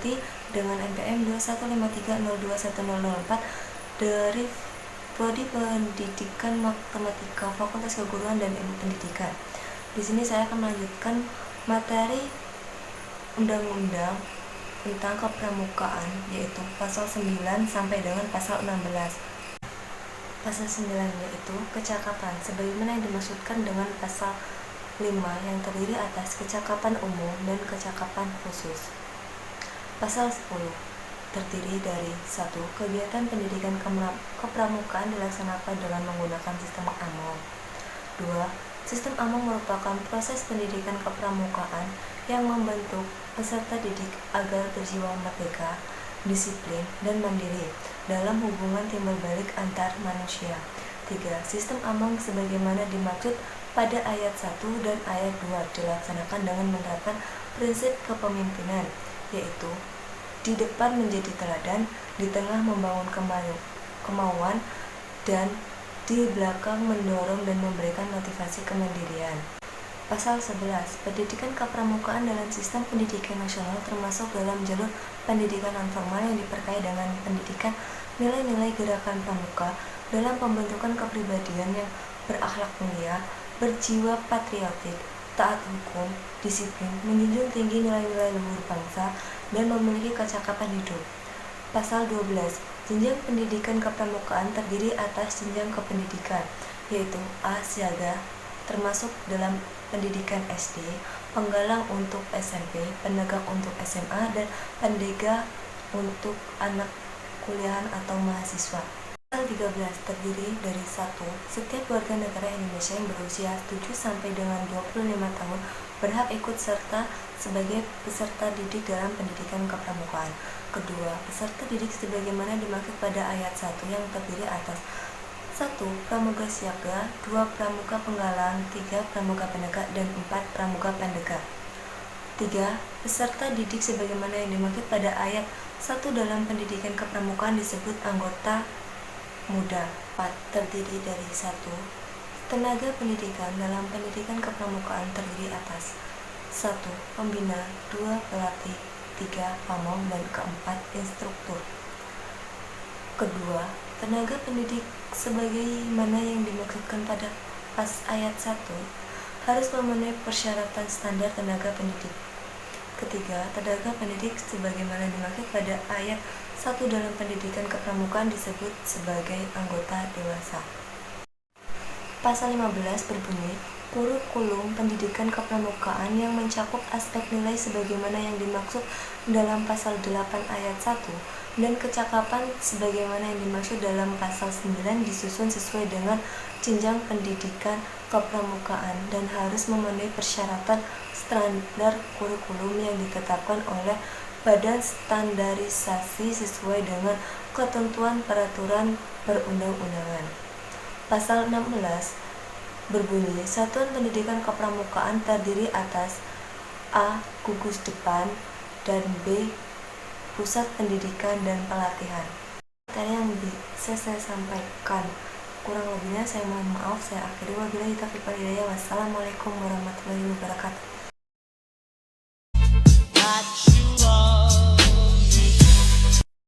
disepakati dengan NPM 2153021004 dari Prodi Pendidikan Matematika Fakultas Keguruan dan Ilmu Pendidikan. Di sini saya akan melanjutkan materi undang-undang tentang kepramukaan, yaitu pasal 9 sampai dengan pasal 16. Pasal 9 yaitu kecakapan, sebagaimana yang dimaksudkan dengan pasal 5 yang terdiri atas kecakapan umum dan kecakapan khusus. Pasal 10 terdiri dari 1. Kegiatan pendidikan kepramukaan dilaksanakan dengan menggunakan sistem AMONG. 2. Sistem AMONG merupakan proses pendidikan kepramukaan yang membentuk peserta didik agar berjiwa merdeka, disiplin, dan mandiri dalam hubungan timbal balik antar manusia. 3. Sistem AMONG sebagaimana dimaksud pada ayat 1 dan ayat 2 dilaksanakan dengan menerapkan prinsip kepemimpinan, yaitu di depan menjadi teladan, di tengah membangun kemauan, dan di belakang mendorong dan memberikan motivasi kemandirian. Pasal 11. Pendidikan kepramukaan dalam sistem pendidikan nasional termasuk dalam jalur pendidikan non-formal yang diperkaya dengan pendidikan nilai-nilai gerakan pramuka dalam pembentukan kepribadian yang berakhlak mulia, berjiwa patriotik, taat hukum, disiplin, menjunjung tinggi nilai-nilai luhur bangsa, dan memiliki kecakapan hidup. Pasal 12. Jenjang pendidikan kepramukaan terdiri atas jenjang kependidikan, yaitu A. Siaga, termasuk dalam pendidikan SD, penggalang untuk SMP, penegak untuk SMA, dan pendega untuk anak kuliahan atau mahasiswa. Pasal 13 terdiri dari 1. Setiap warga negara Indonesia yang berusia 7 sampai dengan 25 tahun berhak ikut serta sebagai peserta didik dalam pendidikan kepramukaan. Kedua, peserta didik sebagaimana dimaksud pada ayat 1 yang terdiri atas 1. Pramuka siaga, 2. Pramuka penggalang, 3. Pramuka penegak, dan 4. Pramuka pendega. 3. Peserta didik sebagaimana yang dimaksud pada ayat 1 dalam pendidikan kepramukaan disebut anggota muda. 4. Terdiri dari 1. Tenaga pendidikan dalam pendidikan kepramukaan terdiri atas 1. Pembina, 2. Pelatih, 3. Pamong, dan 4. Instruktur. Kedua, tenaga pendidik sebagaimana yang dimaksudkan pada ayat 1 harus memenuhi persyaratan standar tenaga pendidik. Ketiga, tenaga pendidik sebagaimana dimaksud pada ayat 1 dalam pendidikan kepramukaan disebut sebagai anggota dewasa. Pasal 15 berbunyi, kurikulum pendidikan kepramukaan yang mencakup aspek nilai sebagaimana yang dimaksud dalam pasal 8 ayat 1 dan kecakapan sebagaimana yang dimaksud dalam pasal 9 disusun sesuai dengan jenjang pendidikan kepramukaan dan harus memenuhi persyaratan standar kurikulum yang ditetapkan oleh Badan Standarisasi sesuai dengan ketentuan peraturan perundang-undangan. Pasal 16 berbunyi, satuan pendidikan kepramukaan terdiri atas A. Gugus depan, dan B. Pusat pendidikan dan pelatihan. Materi yang bisa saya sampaikan, kurang lebihnya saya mohon maaf. Saya akhiri, wabillahi taufiq wal hidayah. Wassalamualaikum warahmatullahi wabarakatuh.